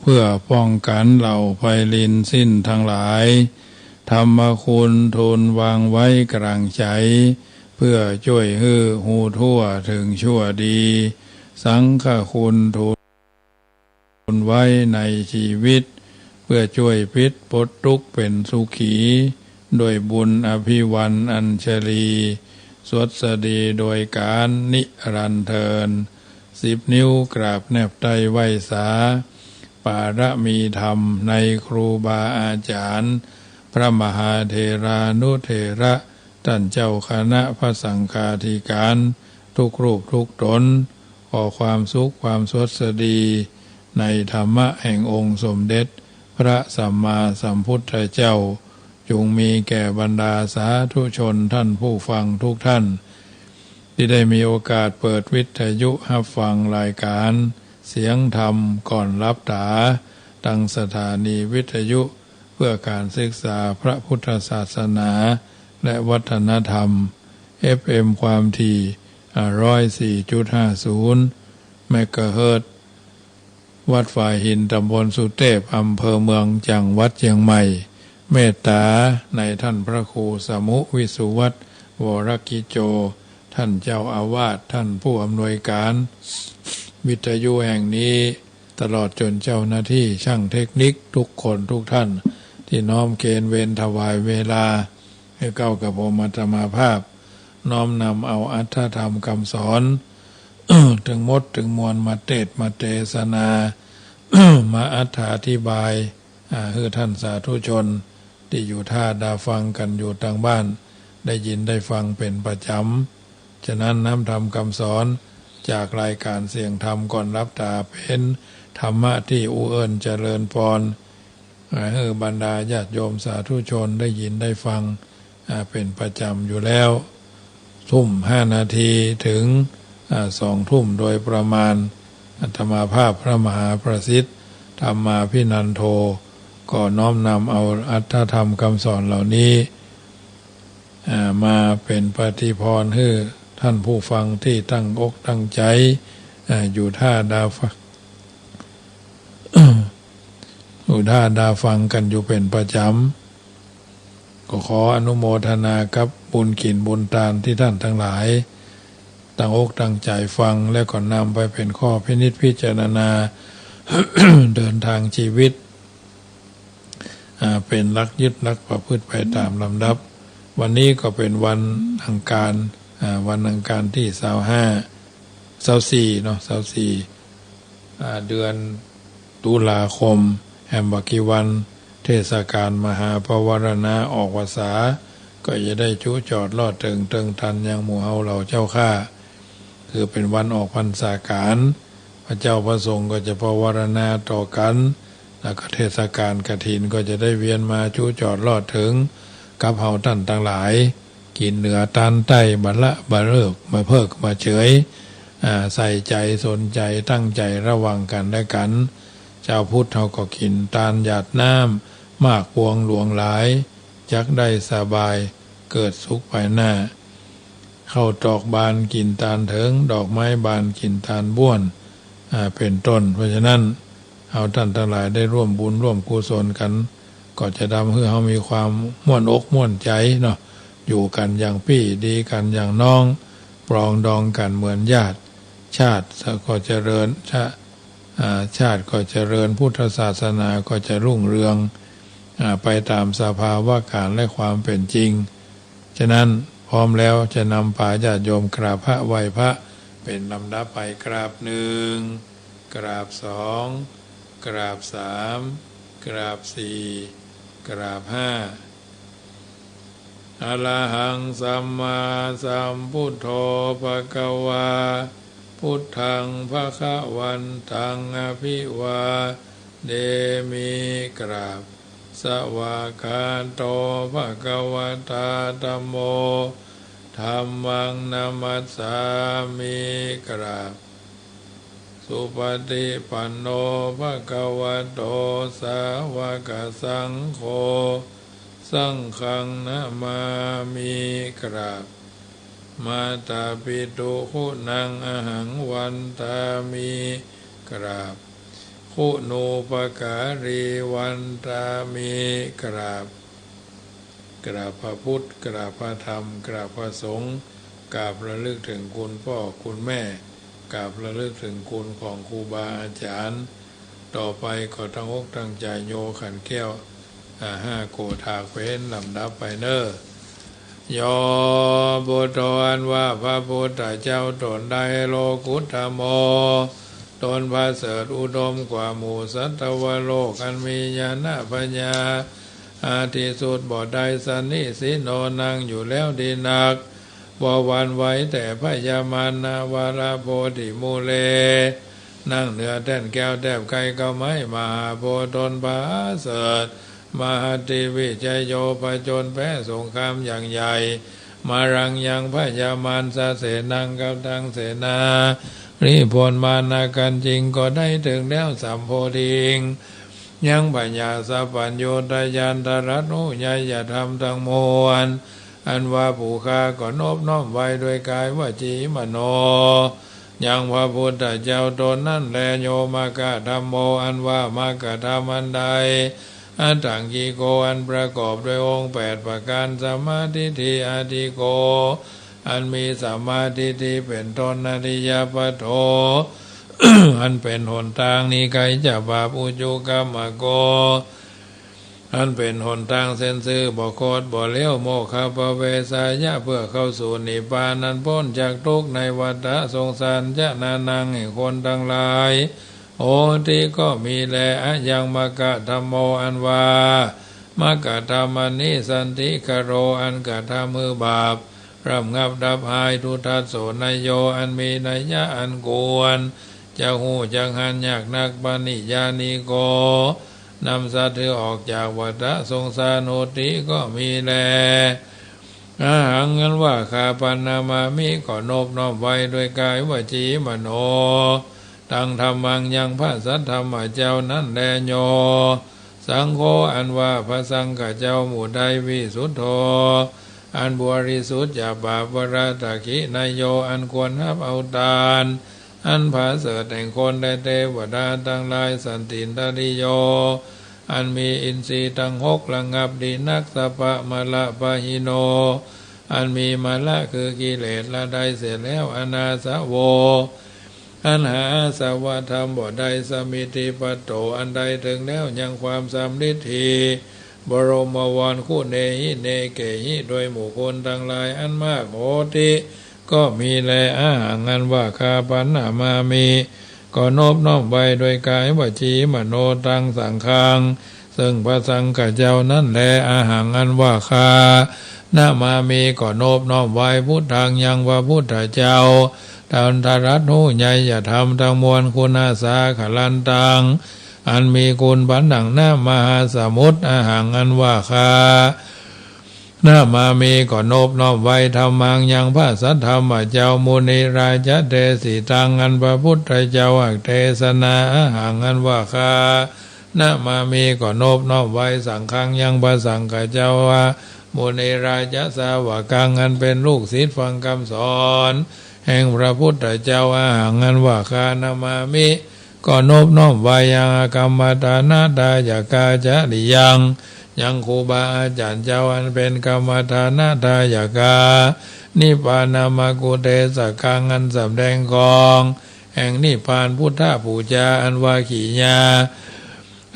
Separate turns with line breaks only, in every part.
เพื่อป้องกันเหล่าภัยลินสิ้นทั้งหลายธรรมคุณทูลวางไว้กลางใจเพื่อช่วยให้หูทั่วถึงชั่วดีสังฆคุณทูลไว้ในชีวิตเพื่อช่วยพิษปลดทุกข์เป็นสุขีโดยบุญอภิวันอัญชลีสวดสดีโดยการนิรันดร์เทิน10 นิ้วกราบแนบใต้ไหวสาปารมีธรรมในครูบาอาจารย์พระมหาเถรานุเถระท่านเจ้าคณะพระสังฆาธิการทุกรูปทุกตนขอความสุขความสวัสดีในธรรมะแห่งองค์สมเด็จพระสัมมาสัมพุทธเจ้าจงมีแก่บรรดาสาธุชนท่านผู้ฟังทุกท่านที่ได้มีโอกาสเปิดวิทยุรับฟังรายการเสียงธรรมก่อนรับตาตั้งสถานีวิทยุเพื่อการศึกษาพระพุทธศาสนาและวัฒนธรรม FM ความถี่ 104.50 เมกะเฮิรตซ์วัดฝ่ายหินตำบลสุเทพอำเภอเมืองจังหวัดเชียงใหม่เมตตาในท่านพระครูสมุวิสุวัตรวรกิโจท่านเจ้าอาวาสท่านผู้อำนวยการวิทยุแห่งนี้ตลอดจนเจ้าหน้าที่ช่างเทคนิคทุกคนทุกท่านที่น้อมเกณฑ์เวรถวายเวลาให้เก้ากับผมอาตมาภาพน้อมนำเอาอัตถธรรมคำสอน ถึงมดถึงมวลมาเทศมาเทศนา มาอธิบายให้ท่านสาธุชนที่อยู่ท่าดาฟังกันอยู่ทางบ้านได้ยินได้ฟังเป็นประจำฉะนั้นน้ำธรรมคำสอนจากรายการเสียงธรรมก่อนรับตาเป็นธรรมะที่อุเอิญเจริญพรให้บรรดาญาติโยมสาธุชนได้ยินได้ฟังเป็นประจำอยู่แล้ว5 นาทีถึง2 ทุ่มโดยประมาณอาตมาภาพพระมหาประสิทธิ์ธรรมาภินันโทก็น้อมนำเอาอัตถธรรมคำสอนเหล่านี้มาเป็นปฏิพรให้ท่านผู้ฟังที่ตั้งอกตั้งใจอยู่ท่าดาฟัง อยู่ท่าดาฟังกันอยู่เป็นประจำก็ขออนุโมทนากับบุญกินบุญทานที่ท่านทั้งหลายตั้งอกตั้งใจฟังและก็นำไปเป็นข้อพินิจพิจารณา เดินทางชีวิตเป็นหลักยึดหลักประพฤติไปตามลำดับวันนี้ก็เป็นวันอังคารที่24เนาะ24เดือนตุลาคมแห่งบักกิวันเทศกาลมหาปวารณาออกพรรษาก็จะได้จุจอดลอดเติงทันยังหมู่เฮาเหล่าเจ้าข้าคือเป็นวันออกพรรษาการพระเจ้าพระสงฆ์ก็จะปวารณาต่อกันแล้วก็เทศกาลกฐินก็จะได้เวียนมาจุจอดลอดถึงกับเฮาท่านทั้งหลายกินเหนือตานใต้บรรละบะเลิกมาเพิกมาเฉยใส่ใจสนใจตั้งใจระวังกันและกันเจ้าพุทธเฮาก็กินตานหยาดน้ำมากพวงหลวงหลายจักได้สบายเกิดสุขภายหน้าเข้าดอกบานกินตานเถิงดอกไม้บานกินตานบ้วนเป็นต้นเพราะฉะนั้นเอาท่านทั้งหลายได้ร่วมบุญร่วมกุศลกันก็จะทำให้เรามีความม่วนอกม่วนใจเนาะอยู่กันอย่างพี่ดีกันอย่างน้องปรองดองกันเหมือนญาติชาติก็เจริญชาติก็เจริญพุทธศาสนาก็จะรุ่งเรืองไปตามสภาวะการและความเป็นจริงฉะนั้นพร้อมแล้วจะนำป่าญาติโยมกราบพระไหว้พระเป็นลำดับไปกราบ1กราบ2กราบ3กราบ4กราบ5อะระหังสัมมาสัมพุทโธภควาพุทธังภวันตังอภิวาเดมิกราบสวากขาโตภควตาธัมโมธัมมังนามัสสามิกราบสุปฏิปันโนภควโตสาวกสังโฆสังฆังนะมามิกราบมาตาปิตุขุนังอหังวันตามิกราบข คุณูปการีวันตามิกราบพระพุทธกราบพระธรรมกราบพระสงฆ์กราบระลึกถึงคุณพ่อคุณแม่กราบระลึกถึงคุณของครูบาอาจารย์ต่อไปก็ตั้งอกตั้งใจโยขันแก้ว5 โกฏากเว้นลำดับไปเนอโยบุตรอันว่าพระพุทธเจ้าตนใดโลกุตโมตนพระเสริฐอุดมกว่าหมู่สัตวโลกอันมีญาณปัญญาอาทิสุดบ่ได้สันนิสิโนนั่งอยู่แล้วดีนักบ่หวั่นไหวแต่พยามานาวาราโพธิมูเลนั่งเหนือแท่นแก้วแทบไกลก็ไม่มาโพตนพระเสริฐมหาติวิจัยโยผจญแพ้สงครามอย่างใหญ่มารังยังพยามานสาเสนังกับทางเสนารีพลมานากันจริงก็ได้ถึงแล้วสัมโพธิงยังปัญญาสัพพัญโยตยานตรัตโนยายธรรมทั้งมวลอันว่าผู้ฆ่าก็นอบน้อมไว้ด้วยกายวจีมโนยังพระพุทธเจ้าตนนั่นแลโยมากะธรรมโมอันว่ามากะธรรมอันใดอันตังกีโกอันประกอบด้วยองค์8 ประการสัมมาทิฏฐิอาทิโกอันมีสัมมาทิฏฐิเป็นต้นอริยปัฏโธ อันเป็นหนทางนี้ไกลจากบาปอุจุกรรมโกอันเป็นหนทางเส้นซื่อบ่โคตรบ่เลี้ยวโมฆะปะเวสายะเพื่อเข้าสู่นิพพานนั้นพ้นจากทุกข์ในวัฏสงสารจะนานังให้คนทั้งหลายโอติก็มีแลอะยังมกะธรรมโมอันว่ามกะธรรมนิสันติกโรอันกะทำมือบาปรำงับดับหายทุทัสโสนโยอันมีนัยยะอันกวนจะหูจังหันยากนักปณิญาณิโกนำสัตว์ออกจากวัฏสงสารโนติก็มีแลอาหังนั้นว่าข้าปันนามามิก็นบน้อมไว้ด้วยกายวจีมโนตั้งธรรมังยังพระสัทธรรมเจ้านั้นแลโยสังโฆอันว่าพระสังฆเจ้าหมู่ใดวิสุทโธอันบริสุทธิ์จากบาปวราตคินายโยอันควรนับเอาทานอันผาเสดแห่งคนได้เทวดาทั้งหลายสันตินตริโยอันมีอินทรีย์ทั้ง6ระงับดีนักสปะมะละปะหิโนอันมีมะละคือกิเลสละได้เสร็จแล้วอนาสโวอันหาสาวธรรมบ่ได้สมิติปัตโตอันใดถึงแล้วยังความสำลิดทีบรมวรคู่เนหิเนเกหิโดยหมู่คนทั้งหลายอันมากโหติก็มีแลอาหางันว่าคาปันนามามีก็นบน้อมไว้โดยกายวจีมโนตังสังฆังซึ่งพระสังฆเจ้านั้นแลอาหางันว่าคานามามีก็นบน้อมไว้พุทธังยังว่าพุทธเจ้าตานทรัตหูใหญ่อย่าทำทั้งมวลคุณอาสาขลันตังอันมีคุณบันดังน้ำมหาสมุทรอาหางันว่าคานามามีก็นบน้อมไว้ธรรมังยังพระสัทธรรมเจ้ามุนีราชเทสิตังอันพระพุทธเจ้าอักเทศนาอาหางันว่าคานามามีก็นบน้อมไว้สังฆังยังพระสังฆเจ้าว่ามุนีราชสาวกังอันเป็นลูกศิษย์ฟังคำสอนแห่งพระพุทธเจ้าอาหางันว่าคานามามิก็นบน้อมไว้ยังกรรมฐานาดายกาจะดิยังครูบาอาจารย์เจ้าอันเป็นกรรมฐานาทายกานิพพานามากุเตสกังอันสำแดงกองแห่งนิพพานพุทธปูจาอันว่าขีญา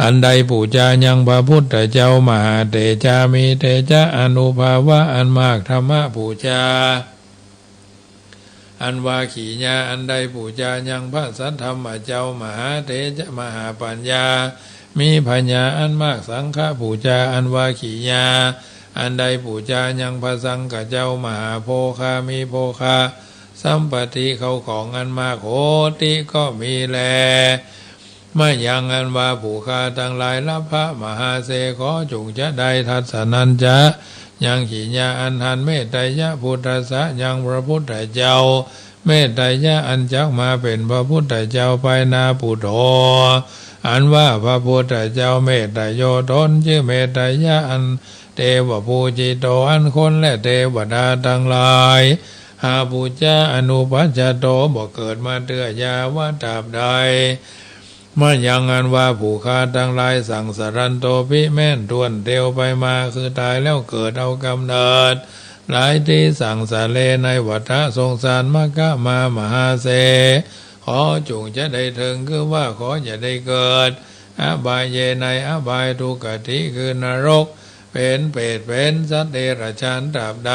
อันใดปูจายังพระพุทธเจ้ามหาเตจามีเตจาอนุภาวะอันมากธรรมะปูจาอันว่าขีญาอันใดปูจายังพระสัทธรรมเจ้ามหาเตจามหาปัญญามีปัญญาอันมากสังฆปูจาอันว่าขีญาอันใดปูจายังพระสังฆเจ้ามหาโภคามีโภคาสัมปติเขาของอันมากโหติก็มีแลไม่ยังอันว่าผู้คาทั้งหลายละพระมหาเสขอจงจะได้ทัศนันจะยังขีญาอันหันเมตไตรยะพุทธะยังพระพุทธเจ้าเมตไตรยะอันจักมาเป็นพระพุทธเจ้าไปนาปุโธอันว่าพระพุทธเจ้าเมตไตรโยตนชื่อเมตไตรยะอันเทวภูจิโตอันคนและเทวดาทั้งหลายหาปูจาอนุปัจจโตบ่เกิดมาเตือยาว่าตราบใด มายังงานว่าผู้ฆ่าทั้งหลายสั่งสรันโตพิแม่นทวนเตียวไปมาคือตายแล้วเกิดเอากำเนิดหลายที่สั่งสาเลในวัฏสงสารมกะมามหาเสขอจงจะได้ถึงคือว่าขออย่าได้เกิดอบายเยในอบายทุกติคือนรกเป็นเปรตเป็นสัตว์เดรัจฉานตราบใด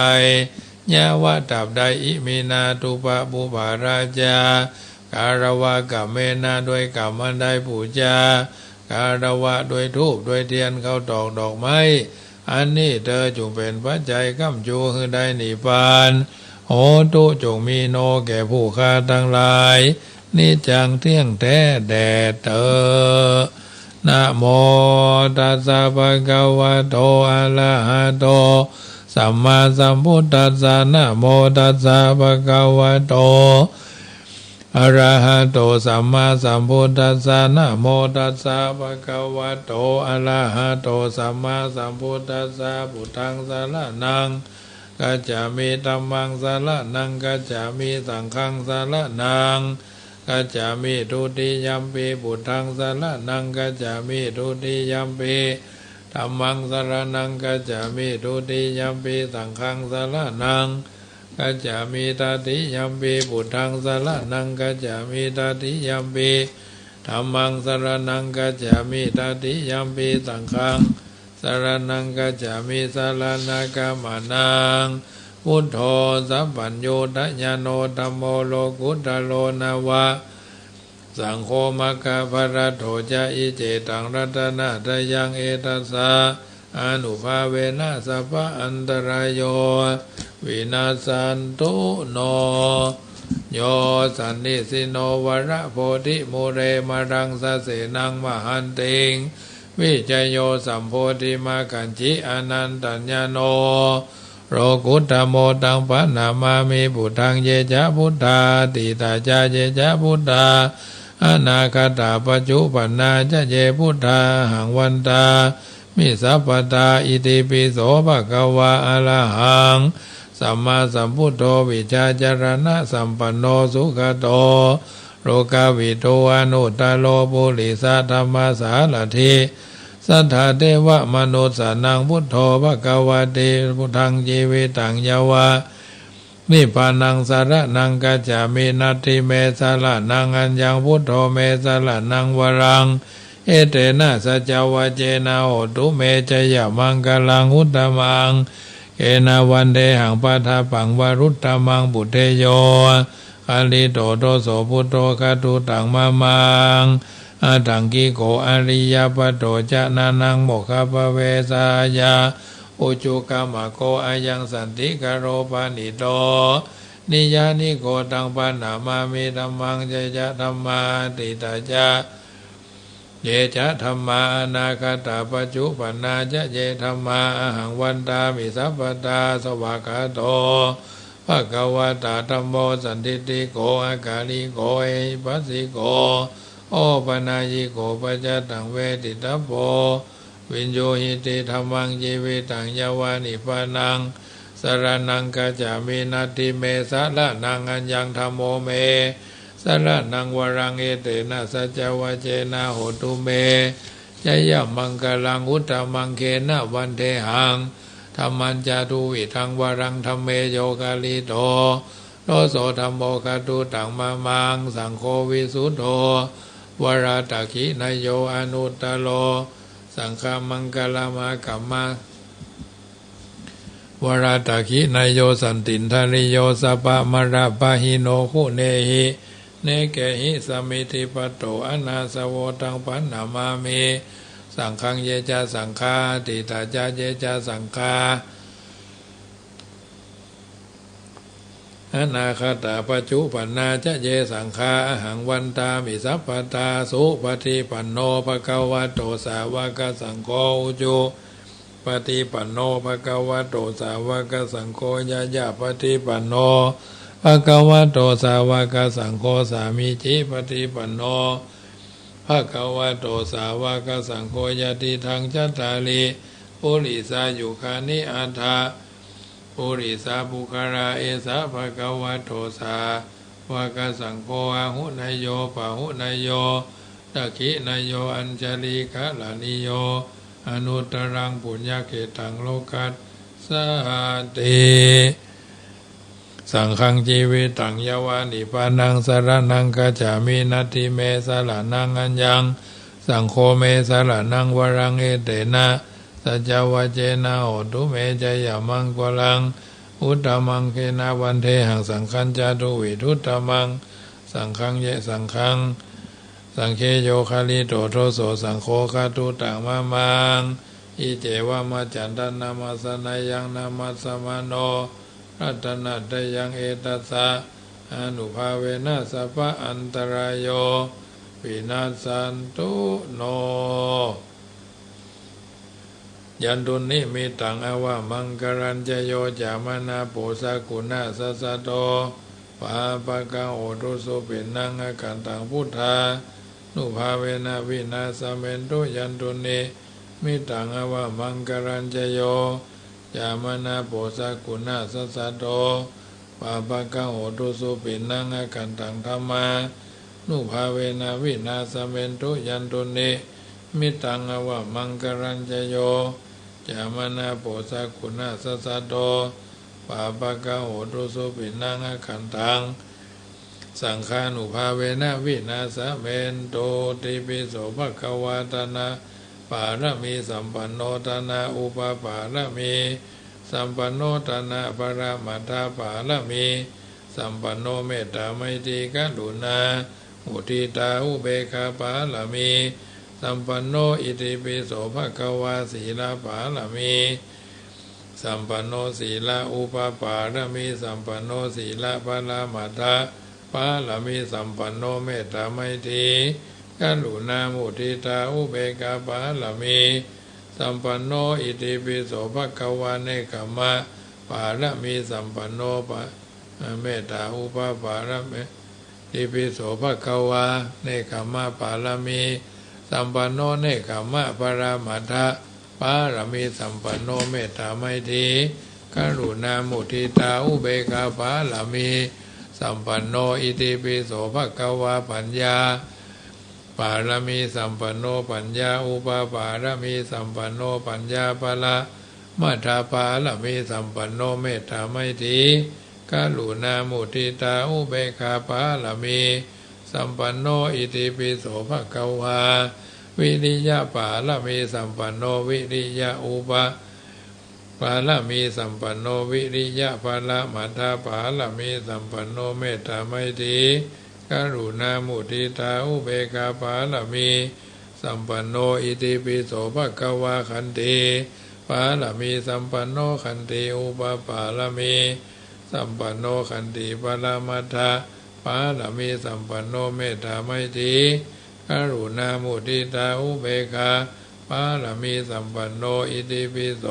ยาวะตราบใดอิมินาตุปะบุปาราชาการวะกับเมนาด้วยกับมันได้ปูจาการวะด้วยธูปด้วยเทียนเขาตอกดอกไม้อันนี้เธอจงเป็นปัจจัยค้ำจูคือได้นิพพานโหตุจงมีโนแก่ผู้ฆ่าทั้งหลายนิจังเที่ยงแท้แด่เธอนะโมตัสสะภะคะวะโตอะระหะโตสัมมาสัมพุทธัสสะนะโมตัสสะภะคะวะโตอะระหะโตสัมมาสัมพุทธัสสะนะโมตัสสะภะคะวะโตอะระหะโตสัมมาสัมพุทธัสสะพุทธังสรณังกัจฉามิธัมมังสรณังกัจฉามิสังฆังสรณังกัจฉามิทุติยัมปิพุทธังสรณังกัจฉามิทุติยัมปิธัมมังสรณังกัจฉามิทุติยัมปิสังฆังสรณังกัจฉามิตติยัมปิพุทธังสรณังกัจฉามิตติยัมปิธัมมังสรณังกัจฉามิตติยัมปิสังฆังสรณังกัจฉามิสรณะกัมมานังพุทโธสัพพัญโยทญาโนธัมโมโลกุตตโลนาวะสังโฆมัคคะภรโถจะอิเจตังรัตนะทยังเอตัสสะอนุภาเวนะสัพพะอันตรายโยวินาสันตุโนโยสันนิสิโนวระโพธิโมเรมรังสะเสนังมหันติงวิจโยสัมโพธิมาคัญจิอนันตัญญโนโรกุตตโมตังปะนามามิพุทธังเยจะพุทธาติตาจาเยจะพุทธาอนาคตาปัจจุปันนาจะเยพุทธาหังวันตามิสัพพตาอิติปิโสภะคะวะอะระหังสัมมาสัมพุทโธวิชาจารณะสัมปันโนสุขโตโลกาวิโตอนุตตโลปุริสธรรมสารถิสัทธาเทวมนุสสานังพุทโธภะคะวะเตพุทธังชีวิตังยวะนิพพานังสารนังกัจฉามินัตถิเมสารนังอัญญังพุทโธเมสารนังวรังเอเตนะสัจจวะเจนะโหตุเมจยมังกลังอุตตมังเกนะวันเดหังปะทาปังวรุตตมังบุเทโยอาลิโตโตโสพุทโธคตุตังมามังอาตังกิโกอริยปัตโตจะนานังโมคขปเวสายาอุจุกามะโกอายังสันติกโรปานิโตนิยานิโกตังปานามามิธัมมังเจจะธัมมาติตาจะเยจะธัมมาอนาคตาปัจจุปันนาจะเยธัมมาอหังวันตามิสัพพตาสวากขาโตภะคะวะตาธัมโมสันติติโกอากาลิโกเอหิปัสสิโกโอปนายิโกปัจจตังเวทิตาโพวิญโยหิติธัมมังชีวิตังยวานิพพานังสรณังกัจฉามินัตถิเมสารนังอัญญังธัมโมเมสรณังวรังเอเตนะสัจจวะเจนะโหตุเมยะยะมังกลังอุตตมังเขนะวันเทหังธัมมันจาตุวิทังวรังธัมเมโยกาลิโตโลโสธัมโมคตุตังมามังสังโฆวิสุทโธวราตคินายโยอนุตตโลสังฆมังกลมากัมมาวราตคินายโยสันตินทาริโยสปะมระปะหิโนคุเนหิเนเกหิสมิติปโตอนาสโวตังปันนามามิสังฆังเยจะสังฆาติตาจาเยจะสังฆาอนาคตาปัจจุปันนาจะเยสังฆาอหังวันตามิสัพพตาสุปฏิปันโนภะคะวะโตสาวกสังโฆอุจุปฏิปันโนภะคะวะโตสาวกสังโฆยะยะปฏิปันโนภะคะวะโตสาวกสังโฆสามิจิปฏิปันโนภะคะวะโตสาวกสังโฆยะติทังจัตตาริปุริสายุคานิอัฏฐะปุริสาภุคาราเอสะภะคะวะโตสาวกสังโฆอาหุนายโยปะหุนายโย ตะขินายโยอัญชลีกะลานิโยอนุตตรังปุญญเกตังโลกัสสาติสังฆังจีวิตังยวานิปานังสารนังกัจจามินัตถิเมสารนังอัญญังสังโฆเมสารนังวรังเอเตนะสัจจวะเจนะโหตุเมจยามังกลังอุตตมังเคนะวันเทหังสังฆัญจาตุวิทุตตมังสังฆังเยสังฆังสังเคโยคาลิโตโทโสสังโฆคาตุตังมะมังอิเจวะมัจจันตนามัสนายังนามัสสมโนรัตนะตยังเอตัสสะอนุภาเวนะสัพพะอันตรายโยวินาศสันตุโนยันตุนิมิตังอวะมังกรัญจโยจามนาโปสกุณาสัสสะโตปาปะกังโอตุสุปินังอกันตังพุทธานุภาเวนะวินาศเมนตุยันตุนิมิตังอวะมังกรัญจโยจามนาโปสกุณาสัสสะโตปาปะกังโอตุสุปินังอกันตังธัมมานุภาเวนะวินาศเมนตุยันตุนิมิตังอวะมังกรัญจโยจามนาโปสกุณาสัสสะโตปาปะกังโหตุสุปินังอคันตังสังฆานุภาเวนะวินาศเมนโตติปิโสภควาตนะปารมีสัมปันโนตนะอุปปารมีสัมปันโนตนะปรมัตถปารมีสัมปันโนเมตตาไมตรีกรุณามุทิตาอุเบกขาปารมีสัมปันโนอิติปิโสภควาสีลาปารมีสัมปันโนศีลาอุปปารมีสัมปันโนศีลาปรามัตถปารมีสัมปันโนเมตตาไมตรีกรุณามุทิตาอุเบกขาปารมีสัมปันโนอิติปิโสภควาเนกขมะปารมีสัมปันโนเมตตาอุปปารมีอิติปิโสภควาเนกขมะปารมีสัมปันโนเนกขมะปรามัตถปารมีสัมปันโนเมตตาไมตรีกรุณามุทิตาอุเบกขาปารมีสัมปันโนอิติปิโสภควาปัญญาปารมีสัมปันโนปัญญาอุปปารมีสัมปันโนปัญญาภละมัทธปารมีสัมปันโนเมตตาไมตรีกรุณามุทิตาอุเบกขาปารมีสัมปันโนอิติปิโสภควาวิริยะปารมีสัมปันโนวิริยะอุปปารมีสัมปันโนวิริยะภละมัทธปารมีสัมปันโนเมตตาไมตรีกรุณามุทิตาอุเบกขาปารมีสัมปันโนอิติปิโสภควาขันติปารมีสัมปันโนขันติอุปปารมีสัมปันโนขันติปรมัตถปารมีสัมปันโนเมตตาไมตรีกรุณามุทิตาอุเบกขาปารมีสัมปันโนอิติปิโส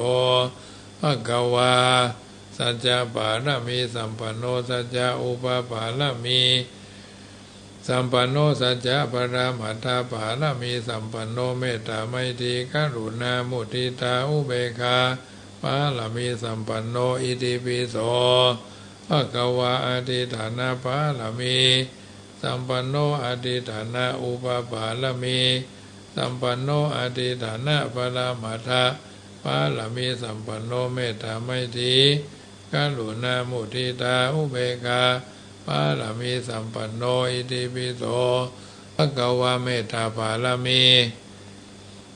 ภควาสัจจะปารมีสัมปันโนสัจจะอุปปารมีสัมปันโนสัจจะปรามัตถปารมีสัมปันโนเมตตาไมตรีกรุณามุทิตาอุเบกขาปารมีสัมปันโนอิติปิโสภควาอธิฐานะปารมีสัมปันโนอธิฐานะอุปปารมีสัมปันโนอธิฐานะปรามัตถปารมีสัมปันโนเมตตาไมตรีกรุณามุทิตาอุเบกขาปารมีสัมปันโนอิติปิโสภควาเมตตาปารมี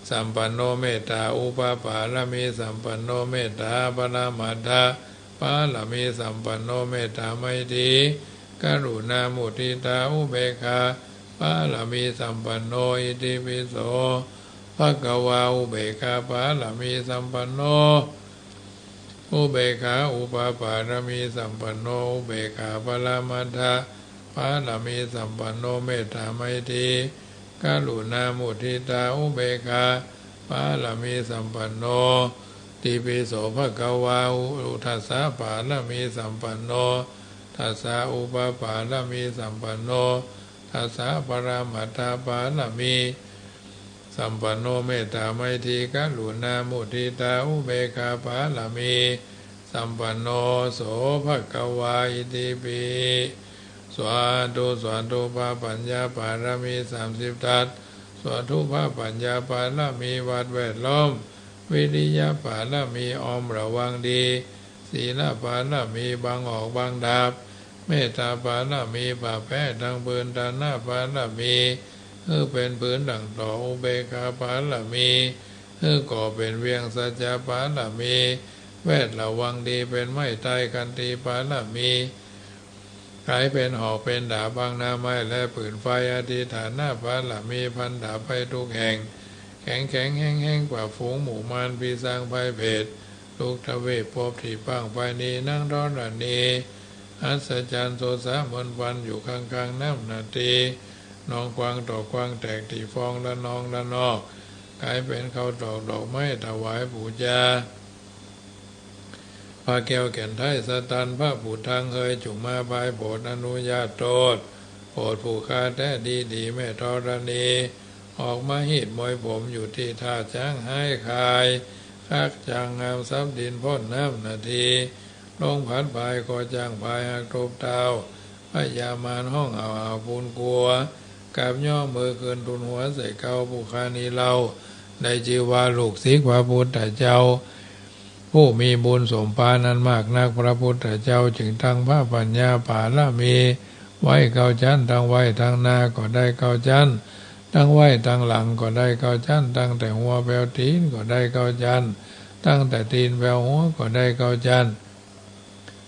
สัมปันโนเมตตาอุปปารมีสัมปันโนเมตตาปรามัตถปารมีสัมปันโนเมตตาไมตรีกรุณามุทิตาอุเบกขาปารมีสัมปันโนอิติปิโสภควาอุเบกขาปารมีสัมปันโนอุเบกขาอุปปารมีสัมปันโนอุเบกขาปรมัตถปารมีสัมปันโนเมตตาไมตรีกรุณามุทิตาอุเบกขาปารมีสัมปันโนติปิโสภควาอุทัสสะปารมีสัมปันโนทัสสะอุปปารมีสัมปันโนทัสสะปรมัตถปารมีสัมปันโนเมตตาไมตรีกรุณามุทิตาอุเบกขาปารมีสัมปันโนโสภควาอิติปิสวาธุสวาธุปปัญญาปารมี30ทัศ ส่วนทุพพปัญญาปาละมีวัดแวดล้อมวิริยะปาละมีออมระวังดีศีลปาละมีบางออกบางดาบเมตตาปาละมีบาแพ้ดังเบือนดานาปาละมีเป็นพื้นดังต่ออุเบกขาปาละมีก่อเป็นเวียงสัจจะปาละมีแวดระวังดีเป็นไม้ไตกันตีปาละมีกายเป็นหอกเป็นดาบบางนาไม้และปืนไฟอธิฐานหน้าปาละมีพันดาบไปทุกแห่งแข็งแห้งกว่าฝูงหมู่มารปีศาจภัยเพศลูกทเวศพบที่ปังไปนี้นั่งร้อนระนีอัศจรรย์โสสะมนวันอยู่ข้างน้ำนาทีน้องกวางดอกกวางแตกที่ฟองละนองละนอกกลายเป็นเขาดอกไม้ถวายบูชาพระแก้วแก่นไทยสตันพระผู้ทางเคยจุมาบายโปรดอนุญาตโทษโปรดผู้ฆ่าแท้ดีแม่ธรณีออกมาหิดมวยผมอยู่ที่ท่าช้างให้คายคักจางงามซับดินพ่นน้ำนาทีลงผัดพายก็จางพายหักทบเท้าพยามานห้องเอาปูนกลัวกับย่อมือเกินทุนหัวใส่เกาผู้คานีเราได้ชื่อว่าลูกศิษย์พระพุทธเจ้าผู้มีบุญสมปานั้นมากนักพระพุทธเจ้าจึงตั้งพระปัญญาปาละมีไว้เก้าชั้นตั้งไว้ทางหน้าก็ได้เก้าชั้นตั้งไว้ทางหลังก็ได้เก้าชั้นตั้งแต่หัวแปลวตีนก็ได้เก้าชั้นตั้งแต่ตีนแปลวหัวก็ได้เก้าชั้น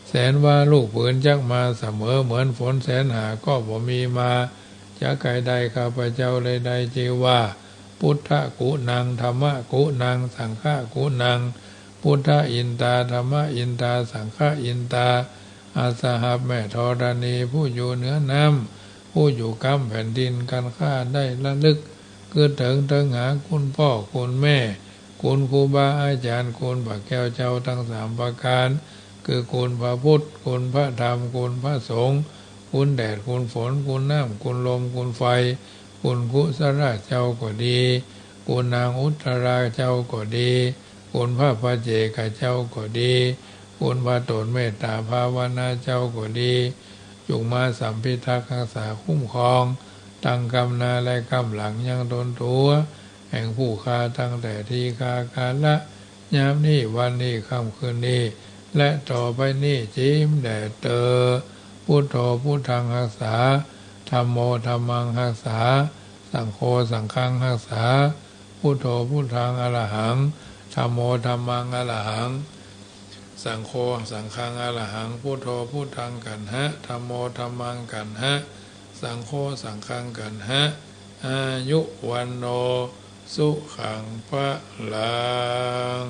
แสนว่าลูกปืนจักมาเสมอเหมือนฝนแสนหาก็บ่มีมาจะไกลใดข้าพเจ้าเลยใดจีว่าพุทธกุนังธรรมกุนังสังฆกุนังพุทธอินตาธรรมอินตาสังฆอินตาอาสหับแม่ธรณีผู้อยู่เหนือน้ำผู้อยู่กำแผ่นดินกันข้าได้ระลึกคือถึงหาคุณพ่อคุณแม่คุณครูบาอาจารย์คุณพระแก้วเจ้าทั้งสามประการคือคุณพระพุทธคุณพระธรรมคุณพระสงฆ์คุณแดดคุณฝนคุณน้ำคุณลมคุณไฟคุณกุศลเจ้าก็ดีคุณนางอุตราเจ้าก็ดีคุณพระพเจกเจ้าก็ดีคุณพระโตนเมตตาภาวนาเจ้าก็ดีจงมาสัมพิทักษ์รักษาคุ้มครองตั้งกำนาและกำหลังยังตนตัวแห่งผู้ฆ่าตั้งแต่ทีฆาการละยามนี้วันนี้ค่ำคืนนี้และต่อไปนี้จิ้มแดดเตอพุทโธพุทธังรักษาธัมโมธัมมังรักษาสังโฆสังฆังรักษาพุทโธพุทธังอรหังธัมโมธัมมังอรหังสังโฆสังฆังอรหังพุทโธพุทธังกันหะธัมโมธัมมังกันหะสังโฆสังฆังกันหะอายุวันโนสุขังพะลัง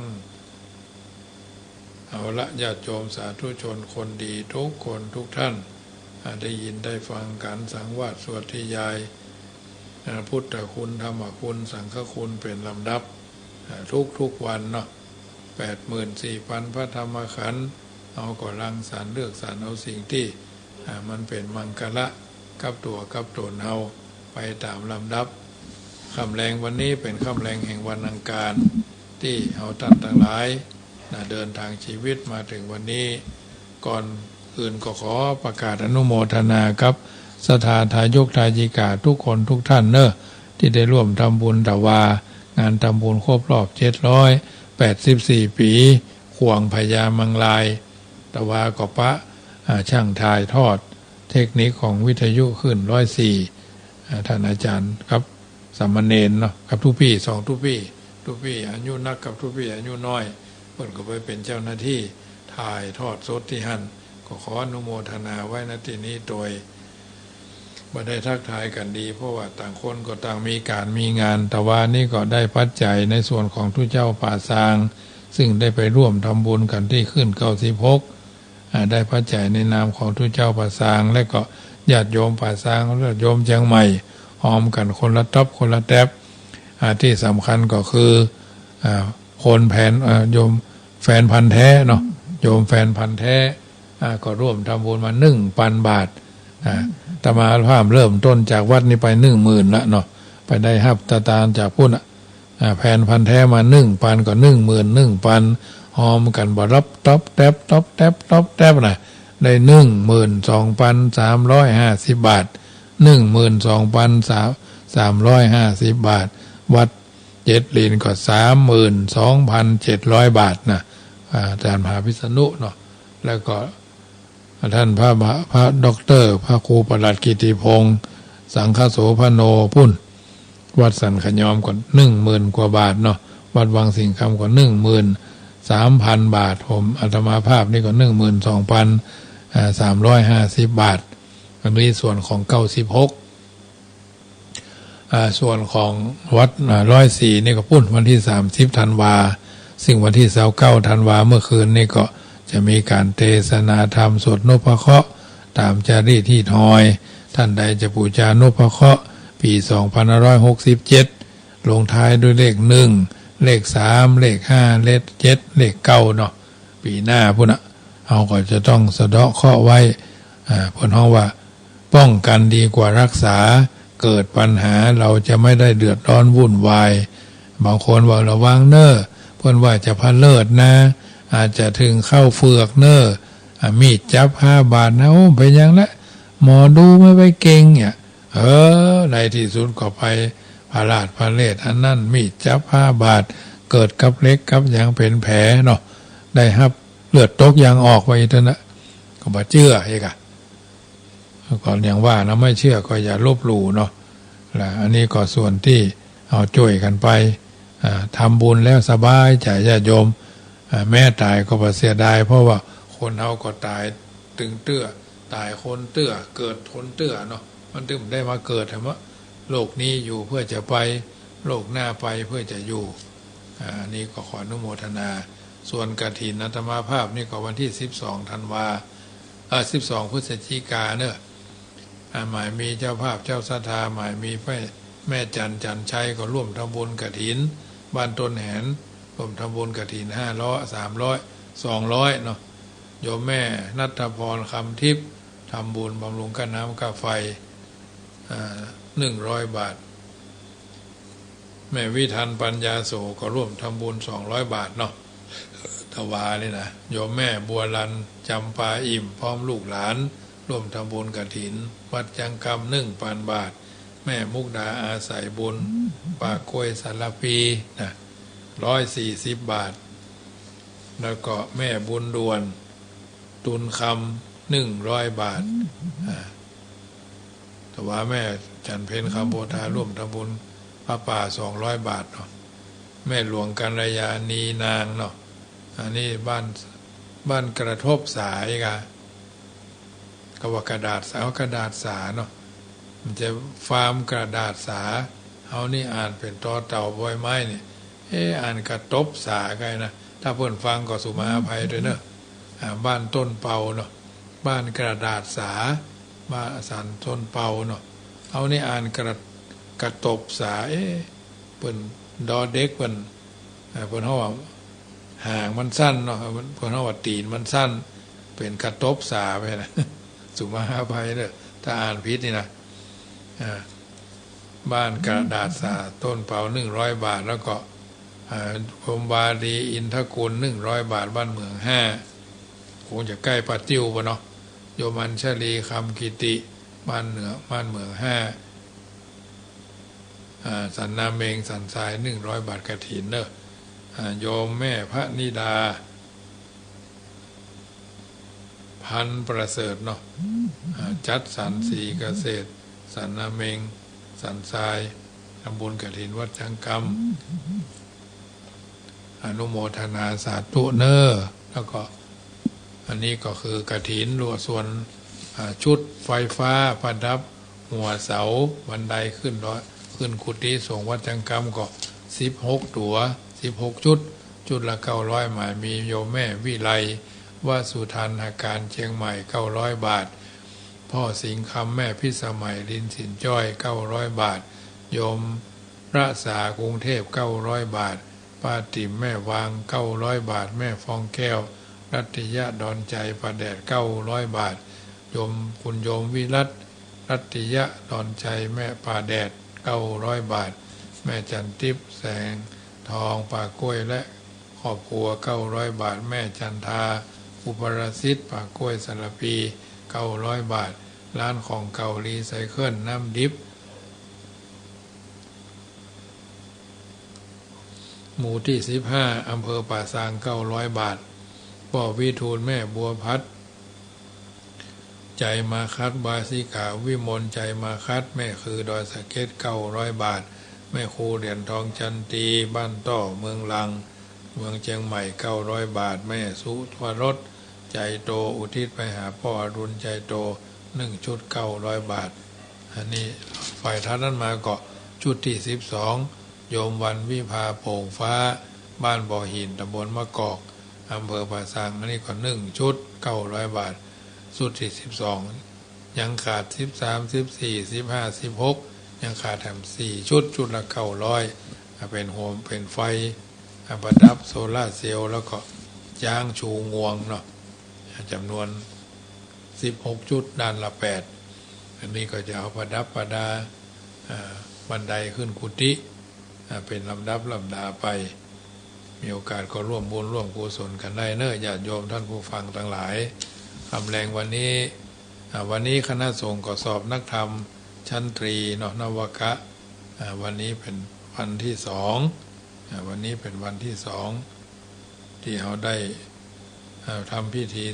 เอาละญาติโยมสาธุชนคนดีทุกคนทุกท่านได้ยินได้ฟังกันสังวาสสวดที่ยายพุทธคุณธรรมคุณสังฆคุณเป็นลำดับทุกวันเนาะ84,000 พระธรรมขันธ์เอาก็รังสรรค์เลือกสรรเอาสิ่งที่มันเป็นมังคละกับตัวกับตนเฮาไปตามลำดับค่ำแรงวันนี้เป็นค่ำแรงแห่งวันอังคารที่เฮาท่านทั้งหลายเดินทางชีวิตมาถึงวันนี้ก่อนอื่นก็ขอประกาศอนุโมทนาครับสถาทายกทายิกาทุกคนทุกท่านเนอะที่ได้ร่วมทำบุญตะวางานทำบุญครบรอบ784 ปีขวงพญามังลายตะวากปะช่างถ่ายทอดเทคนิคของวิทยุขึ้น104ท่านอาจารย์ครับสามเณรเนาะกับทุกพี่2ทุกพี่อายุนักกับทุกพี่อายุน้อยเพิ่นก็ไปเป็นเจ้าหน้าที่ถ่ายทอดสดที่หั่นก็ขออนุโมทนาไว้ณที่นี้โดยบ่ได้ทักทายกันดีเพราะว่าต่างคนก็ต่างมีการมีงานแต่ว่านี่ก็ได้ปัจจัยในส่วนของทุเจ้าป่าซางซึ่งได้ไปร่วมทำบุญกันที่ขึ้น96ได้ปัจจัยในนามของทุเจ้าป่าซางและก็ญาติโยมป่าซางและโยมเชียงใหม่หอมกันคนละต๊อบคนละแต๊บที่สำคัญก็คือคนแผนโยมแฟนพันธุ์แท้เนาะโยมแฟนพันธุ์แท้ก็ร่วมทำบุญมา 1,000 บาทตมาภาพเริ่มต้นจากวัดนี้ไป 10,000 ละเนาะไปได้ฮับตาตาจากพุ่นแผนพันธุ์แท้มา 1,000 ก็ 11,000 หอมกันบ่รับต๊อบแต๊บน่ะได้ 12,350 บาท 12,350 350 บาทวัดเจ็ดลินก็32,700 บาทนะอาจารย์มหาพิษณุเนาะแล้วก็ท่านพระด็อกเตอร์พระครูประหลัดกิติพงศ์สังฆโสพโนพุ่นวัดสันขยอมก่อน10,000 กว่าบาทเนาะวัดวังสิงห์คำก่อน13,000 บาทผมอาตมาภาพนี่ก็12,350 บาทมันมีส่วนของ96ส่วนของวัด104นี่ก็พุ่นวันที่30 ธันวาซึ่งวันที่29 ธันวาเมื่อคืนนี่ก็จะมีการเทศนาธรรมสวดนพเคราะห์ตามจารีตที่ทอยท่านใดจะบูชานพเคราะห์ปี2567ลงท้ายด้วยเลข1เลข3เลข5เลข7เลข9เนาะปีหน้าพุ่นนะเอาก็จะต้องสะเดาะเคราะห์ไว้เพิ่นฮ้องว่าป้องกันดีกว่ารักษาเกิดปัญหาเราจะไม่ได้เดือดร้อนวุ่นวายบางคนว่าระวังเน้อเพิ่นว่าจะพะเลิศนะอาจจะถึงเข้าเฟือกเน้อมีดจับ5 บาทนะโอ้ไปยังละหมอดูไม่ไปเก่งเนี่ยในที่สุดก็ไปพาราดพาเลศอันนั้นมีดจับ5 บาทเกิดกับเล็กกับอย่างเป็นแผลเนาะได้ครับเลือดตกยางออกไปเถอะนะก็บ่เชื่ออีกอ่ะก่อนอย่างว่านะไม่เชื่อก็อย่าลบหลู่เนาะอันนี้ก็ส่วนที่เอาช่วยกันไปทำบุญแล้วสบายใจญาติโยมแม่ตายก็บ่เสียดายเพราะว่าคนเฮาก็ตายตึงเตื้อตายคนเตื้อเกิดทนเตื้อเนาะมันถึงได้มาเกิดธรรมะโลกนี้อยู่เพื่อจะไปโลกหน้าไปเพื่อจะอยู่อันนี้ก็ขออนุโมทนาส่วนกฐินอาตมาภาพนี่ก็วันที่12 ธันวา12 พฤศจิกาเนอะหมายมีเจ้าภาพเจ้าศรัทธาหมายมีแม่จันชัยก็ร่วมทำบุญกฐินบ้านต้นแหนร่วมทำบุญกฐิน500 300 200เนาะโยมแม่ณัฐพรคำทิพย์ทำบุญบำรุงค่าน้ำค่าไฟ100 บาทแม่วิทันปัญญาโสก็ร่วมทำบุญ200 บาทเนาะถวายนี่นะโยมแม่บัวลันจำปาอิ่มพร้อมลูกหลานร่วมทำบุญกฐินวัดจังกรรม1,000 บาทแม่มุกดาอาศัยบุญปากกล้วยสารพีนะ140 บาทแล้วก็แม่บุญดวนตุนคำ100 บาทแต่ว่าแม่จันเพ็ญคำโพธาร่วมทำบุญพระป่า200 บาทเนาะแม่หลวงกัลยาณีนางเนาะอันนี้บ้านกระทบสายกว่ากระดาษสาเนาะมันจะฟาร์มกระดาษสาเอานี่อ่านเป็นตอเต่าบอยไม้นี่อ่านกระทบสาไงนะถ้าเพื่อนฟังก็สุมาอภัยด้วยเนอะบ้านต้นเปาเนาะบ้านกระดาษสาบ้านสันต้นเปาเนาะเอานี่อ่านกระตบสาเปิ้นดอเด็กเปิ้นเฮาว่าห่างมันสั้นเนาะเพิ่นเฮาว่าตีนมันสั้นเป็นกระตบสาไปนะสุมาอภัยเด้อถ้าอ่านผิดนี่นะบ้านกระดาษสาต้นเปา100 บาทแล้วก็พรหมบาลีอินทกุล100 บาทบ้านเมือง5คงจะใกล้ปาติ้วป่ะเนาะโยมันชลีคำกิติบ้านเมือง5สันนาเมงสันทราย100 บาทกฐินเนอะโยมแม่พระนิดาพันประเสริฐเนาะจัดสรรศรีเกษตรสันนาเมงสันทรายทำบุญกฐินวัดจังกรรมอนุโมทนาสาธุเนอแล้วก็อันนี้ก็คือกฐินรวมส่วนชุดไฟฟ้าประดับหัวเสาบันไดขึ้นกุฏิส่งวัดจังกรรมก็16 ตัว16 ชุดละ900หมายมีโยมแม่วิไลวสุทันอาการเชียงใหม่900 บาทพ่อสิงห์คำแม่พิสมัยลินสินจ้อย900 บาทโยมรัษากรุงเทพ900 บาทป้าติ๋มแม่วาง900 บาทแม่ฟองแก้วรัตยะดอนใจประแดด900 บาทโยมคุณโยมวิรัตรัตยะดอนใจแม่ป่าแดด900 บาทแม่จันทิพย์แสงทองป่ากล้วยและครอบครัว900 บาทแม่จันทาอุปราสิทธิ์ป่ากล้วยสารพี900 บาทร้านของเก่ารีไซเคิลน้ำดิบ หมู่ที่15อำเภอป่าซาง900 บาทพ่อวิทูลแม่บัวพัดใจมาคัดบาสิกาวิมลใจมาคัดแม่คือดอยสะเก็ด900 บาทแม่ครูเหรียญทองจันตีบ้านต้อเมืองลังเมืองเชียงใหม่900 บาทแม่สุวรสใจโตอุทิศไปหาพ่ออรุณใจโต1 ชุด900 บาทอันนี้ฝ่ายทัดนั้นมาเกาะชุดที่12โยมวันวิภาโป่งฟ้าบ้านบ่อหินตำบลมะกอกอำเภอป่าซางอันนี้ก็1 ชุด900 บาทชุดที่12ยังขาด13 14 15 16ยังขาดแถม4 ชุดชุดละ900เป็นโฮมเป็นไฟประดับโซล่าเซลล์แล้วก็จ้างชูงวงเนาะจำนวน16 ชุดด้านละ8อันนี้ก็จะเอาประดับประดาบันไดขึ้นกุฏิเป็นลำดับลำดาไปมีโอกาสก็ร่วมบุญร่วมกุศลกันได้เนอะญาติโยมท่านผู้ฟังทั้งหลายคำแรงวันนี้คณะสงฆ์ก็สอบนักธรรมชั้นตรีเนาะนวกะวันนี้เป็นวันที่2วันนี้เป็นวันที่2ที่เขาได้ทำพิธี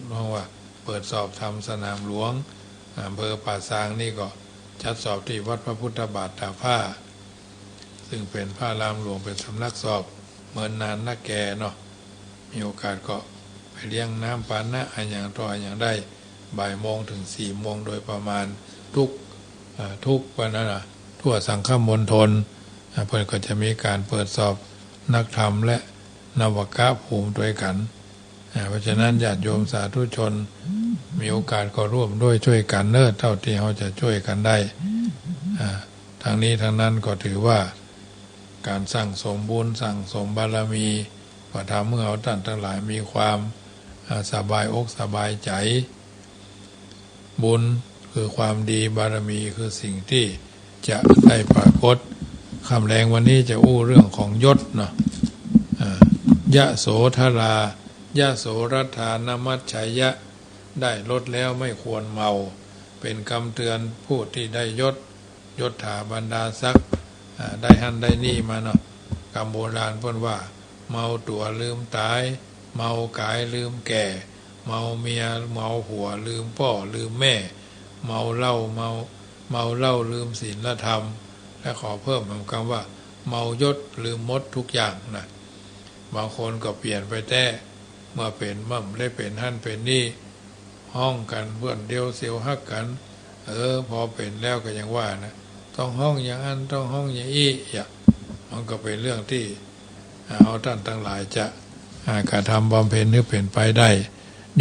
เพราะว่าเปิดสอบธรรมสนามหลวงอำเภอป่าซางนี่ก็จัดสอบที่วัดพระพุทธบาทตาผ้าซึ่งเป็นพระรามหลวงเป็นสำนักสอบเมินนานนักแก่เนาะมีโอกาสก็ไปเลี้ยงน้ำปานะอย่างต่ออย่างได้บ่ายโมงถึง4 โมงโดยประมาณทุกวันนั้นทั่วสังฆมณฑลเพื่อนก็จะมีการเปิดสอบนักธรรมและนวกะภูมิด้วยกันเพราะฉะนั้นญาติโยมสาธุชนมีโอกาสก็ร่วมด้วยช่วยกันเนิ่นเท่าที่เขาจะช่วยกันได้ทางนี้ทางนั้นก็ถือว่าการสั่งสมบุญสั่งสมบารมีก็ทำเมื่อเราท่านทั้งหลายมีความสบายอกสบายใจบุญคือความดีบารมีคือสิ่งที่จะได้ปรากฏคำแรงวันนี้จะอู้เรื่องของยศเนาะยะโสธรายะโสรัฐานมัจฉยะได้ลดแล้วไม่ควรเมาเป็นคำเตือนผู้ที่ได้ยศถาบรรดาศักดิ์ได้หันได้นี่มาเนาะคำโบราณเพิ่นว่าเมาตัวลืมตายเมากายลืมแก่เมาเมียเมาผัวลืมพ่อลืมแม่เมาเหล้าลืมศีลธรรมและขอเพิ่มคำว่าเมายศลืมมดทุกอย่างนะบางคนก็เปลี่ยนไปแต่เมื่อเป็นมั่มได้เป็นหั่นเป็นนี่ห้องกันเพื่อนเดียวเสียวฮักกันพอเป็นแล้วก็ยังว่านะต้องห้องอย่างนั้นต้องห้องอย่างอี้มันก็เป็นเรื่องที่เอาท่านทั้งหลายจะกระทำบำเพ็ญหรือเป็นไปได้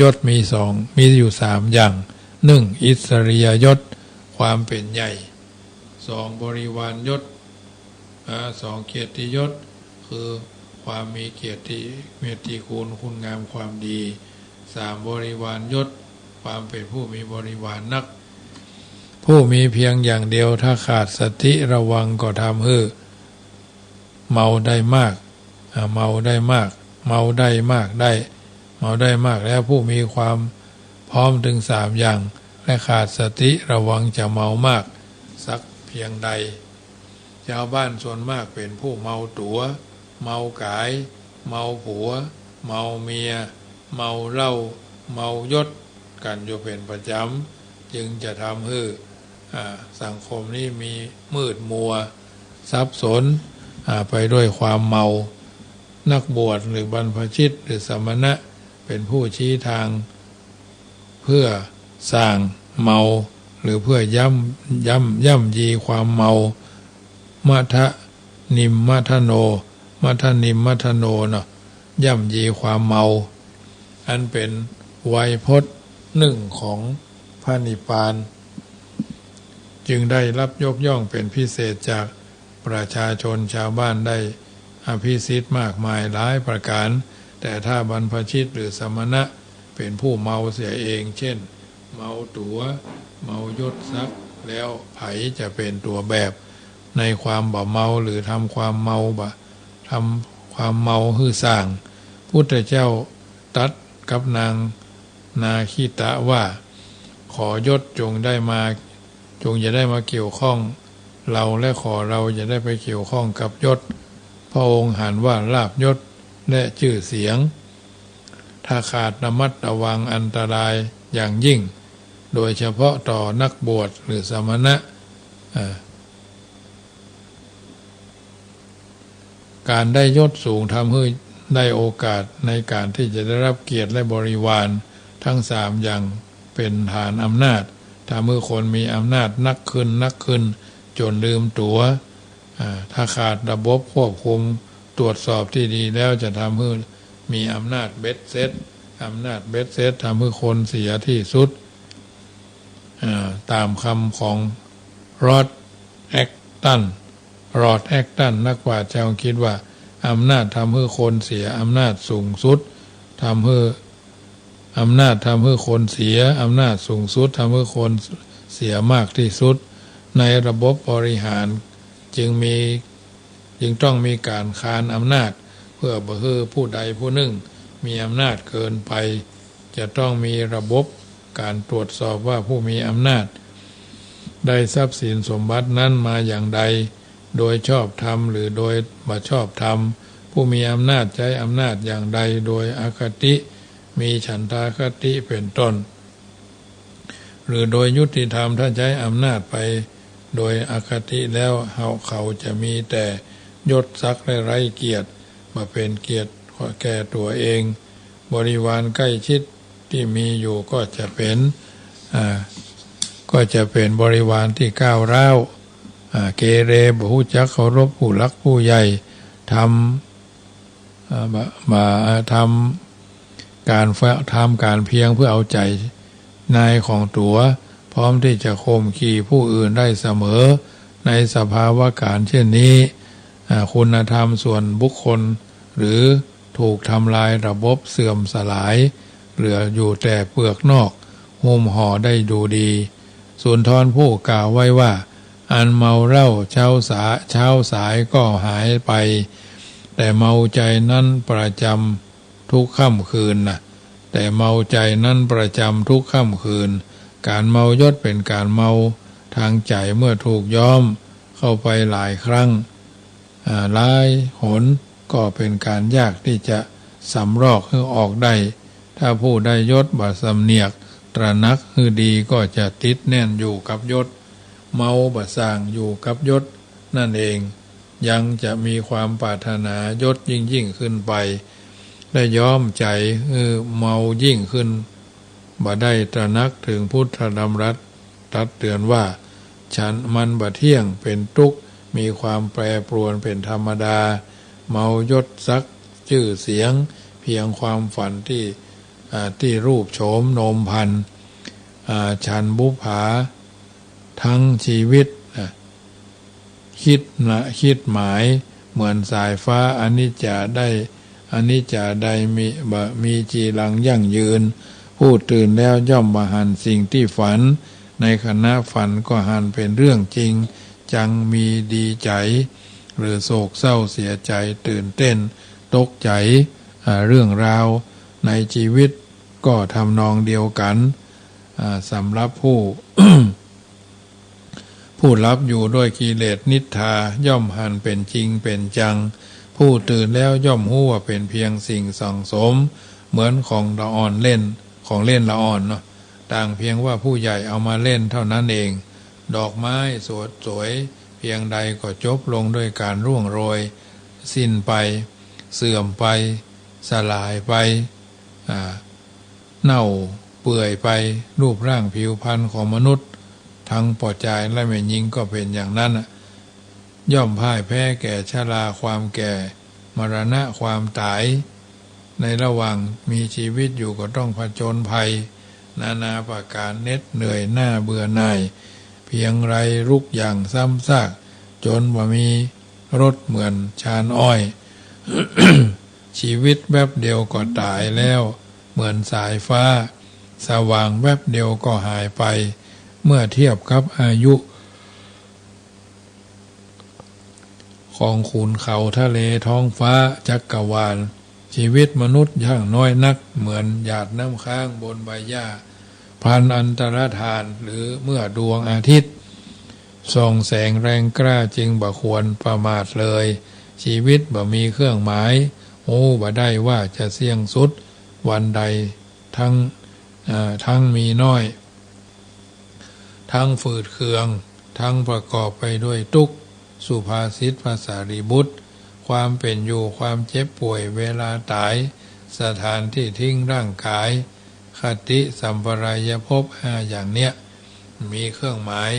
ยศมีอยู่3อย่าง1อิสริยยศความเป็นใหญ่2บริวารยศ2เกียรติยศคือความมีเกียรติคุณงามความดี3บริวารยศความเป็นผู้มีบริวารนักผู้มีเพียงอย่างเดียวถ้าขาดสติระวังก็ทำให้เมาได้มากแล้วผู้มีความพร้อมถึง3อย่างและขาดสติระวังจะเมามากสักเพียงใดชาวบ้านส่วนมากเป็นผู้เมาตัวเมากายเมาผัวเมาเมียเมาเหล้าเมายศกันอยู่เป็นประจำจึงจะทำให้สังคมนี้มีมืดมัวสับสนไปด้วยความเมานักบวชหรือบรรพชิตหรือสมณะเป็นผู้ชี้ทางเพื่อสร้างเมาหรือเพื่อย่ำยีความเมามัทนิมมัทโนเนาะย่ำยีความเมาอันเป็นไวยพจน์1ของพระนิพพานจึงได้รับยกย่องเป็นพิเศษจากประชาชนชาวบ้านได้อภิสิทธิ์มากมายหลายประการแต่ถ้าบรรพชิตหรือสมณะเป็นผู้เมาเสียเองเช่นเมาตัวเมายศซักแล้วไผจะเป็นตัวแบบในความบ่เมาหรือทำความเมาฮือสร้างพุทธเจ้าตรัสกับนางนาคิตะว่าขอยศจงจะได้มาเกี่ยวข้องเราและขอเราจะได้ไปเกี่ยวข้องกับยศ พระองค์หันว่าลาภยศและชื่อเสียงถ้าขาดระมัดระวังอันตรายอย่างยิ่งโดยเฉพาะต่อนักบวชหรือสมณะการได้ยศสูงทำให้ได้โอกาสในการที่จะได้รับเกียรติและบริวารทั้งสามอย่างเป็นฐานอำนาจถ้าเมื่อคนมีอำนาจนักขึ้นจนลืมตัวถ้าขาดระบบควบคุมตรวจสอบที่ดีแล้วจะทำให้มีอำนาจเบ็ดเสร็จทำให้คนเสียที่สุดตามคำของรอดแอคตันนักปราชญ์ชาวอังกฤษว่าอำนาจทำให้คนเสียอำนาจสูงสุดทำให้คนเสียอำนาจสูงสุดทำให้คนเสียมากที่สุดในระบบบริหารจึงต้องมีการคานอำนาจเพื่อบ่ให้ผู้ใดผู้หนึ่งมีอำนาจเกินไปจะต้องมีระบบการตรวจสอบว่าผู้มีอำนาจได้ทรัพย์สินสมบัตินั้นมาอย่างใดโดยชอบธรรมหรือโดยบ่ชอบธรรมผู้มีอำนาจใช้อำนาจอย่างใดโดยอคติมีฉันทาคติเป็นต้นหรือโดยยุติธรรมถ้าใช้อำนาจไปโดยอคติแล้วเขาจะมีแต่ยศศักดิ์และไร้เกียรติมาเป็นเกียรติแก่ตัวเองบริวารใกล้ชิดที่มีอยู่ก็จะเป็นบริวารที่ก้าวร้าวเกเรบ่รู้จักเคารพผู้หลักผู้ใหญ่ทำการเพียงเพื่อเอาใจนายของตัวพร้อมที่จะข่มขี่ผู้อื่นได้เสมอในสภาวะการเช่นนี้คุณธรรมส่วนบุคคลหรือถูกทำลายระบบเสื่อมสลายเหลืออยู่แต่เปลือกนอกหุ้มห่อได้ดูดีสุนทรภู่กล่าวไว้ว่าอันเมาเหล้าเช้าสายก็หายไปแต่เมาใจนั้นประจำทุกค่ำคืนแต่เมาใจนั้นประจำทุกค่ำคืนการเมายศเป็นการเมาทางใจเมื่อถูกย้อมเข้าไปหลายครั้งหลายหนก็เป็นการยากที่จะสำรอกให้ออกได้ถ้าผู้ได้ยศบ่สำเนียกตระหนักให้ดีก็จะติดแน่นอยู่กับยศเมาบ่สร้างอยู่กับยศนั่นเองยังจะมีความปรารถนายศยิ่งขึ้นไปได้ย้อมใจเมายิ่งขึ้นบ่ได้ตระหนักถึงพุทธดำรัสตัดเตือนว่าฉันมันบ่เที่ยงเป็นทุกข์มีความแปรปรวนเป็นธรรมดาเมายศศักดิ์ชื่อเสียงเพียงความฝันที่รูปโฉมโนมพันฉันบุภาทั้งชีวิตคิดหมายเหมือนสายฟ้าอนิจจาใดมีจีรังยั่งยืนผู้ตื่นแล้วย่อมมาหันสิ่งที่ฝันในขณะฝันก็หันเป็นเรื่องจริงจังมีดีใจหรือโศกเศร้าเสียใจตื่นเต้นตกใจเรื่องราวในชีวิตก็ทำนองเดียวกันสำหรับผู้ ผู้รับอยู่ด้วยกิเลสนิทธาย่อมหันเป็นจริงเป็นจังผู้ตื่นแล้วย่อมรู้ว่าเป็นเพียงสิ่งสังสมเหมือนของละอ่อนเล่นของเล่นละอ่อนเนาะต่างเพียงว่าผู้ใหญ่เอามาเล่นเท่านั้นเองดอกไม้สวยเพียงใดก็จบลงด้วยการร่วงโรยสิ้นไปเสื่อมไปสลายไปเน่าเปื่อยไปรูปร่างผิวพรรณของมนุษย์ทั้งปอดใจและแม่หญิงก็เป็นอย่างนั้นย่อมพ่ายแพ้แก่ชราความแก่มรณะความตายในระหว่างมีชีวิตอยู่ก็ต้องผจญภัยนานาประการเหน็ดเหนื่อยหน้าเบื่อหน่ายเพียงไรรุกอย่างซ้ำซากจนว่ามีรถเหมือนชานอ้อย ชีวิตแวบเดียวก็ตายแล้วเหมือนสายฟ้าสว่างแวบเดียวก็หายไปเมื่อเทียบกับอายุของขุนเขาทะเลท้องฟ้าจักรวาลชีวิตมนุษย์ย่างน้อยนักเหมือนหยาดน้ำค้างบนใบหญ้าพันอันตรธานหรือเมื่อดวงอาทิตย์ส่องแสงแรงกล้าจึงบ่ควรประมาทเลย ชีวิตบ่มีเครื่องหมายโอ้บ่ได้ว่าจะเสี่ยงสุดวันใดทั้งมีน้อยทั้งฝืดเคืองทั้งประกอบไปด้วยทุกข์สุภาษิตภาษารีบุตรความเป็นอยู่ความเจ็บป่วยเวลาตายสถานที่ทิ้งร่างกายคติสัมปรายภพอย่างเนี้ยมีเครื่องหมาย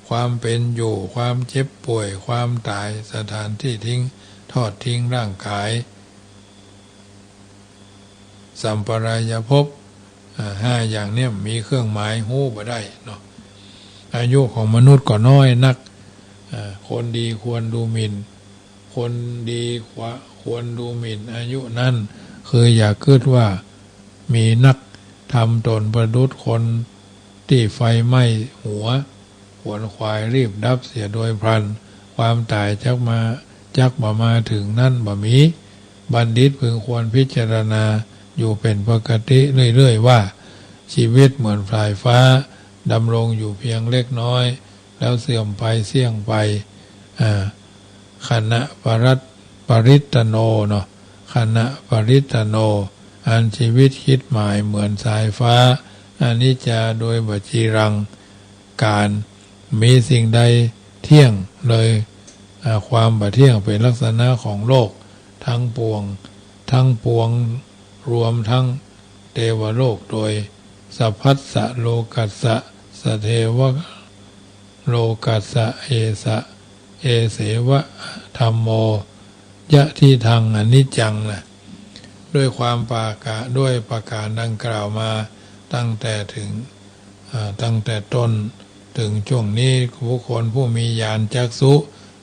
ความเป็นอยู่ความเจ็บป่วยความตายสถานที่ทิ้งทอดทิ้งร่างกายสัมปรายภพอย่างเนี้ยมีเครื่องหมายหู้บ่ได้เนาะอายุของมนุษย์ก็น้อยนักคนดีควรดูหมิ่นคนดีควรดูหมิ่นอายุนั้นคืออย่าคิดว่ามีนักทำตนประดุจคนที่ไฟไหม้หัวขวนขวายรีบดับเสียโดยพลันความตายจักมาถึงนั่นบ่มีบัณฑิตพึงควรพิจารณาอยู่เป็นปกติเรื่อยๆว่าชีวิตเหมือนสายฟ้าดำรงอยู่เพียงเล็กน้อยแล้วเสื่อมไปเสี่ยงไปขณะปริตโนเนาะขณะปริตโนอันชีวิตคิดหมายเหมือนสายฟ้าอนิจจาโดยบัจีรังการมีสิ่งใดเที่ยงเลยความบัเที่ยงเป็นลักษณะของโลกทั้งปวงรวมทั้งเทวโลกโดยสัพพัสสะโลกัสสะสเทวโลกัสสะเอเสวะธัมโมยะที่ทางอนิจจังนะด้วยความด้วยประการดังกล่าวมาตั้งแต่ต้นถึงช่วงนี้ผู้คนผู้มีญาณจักษุ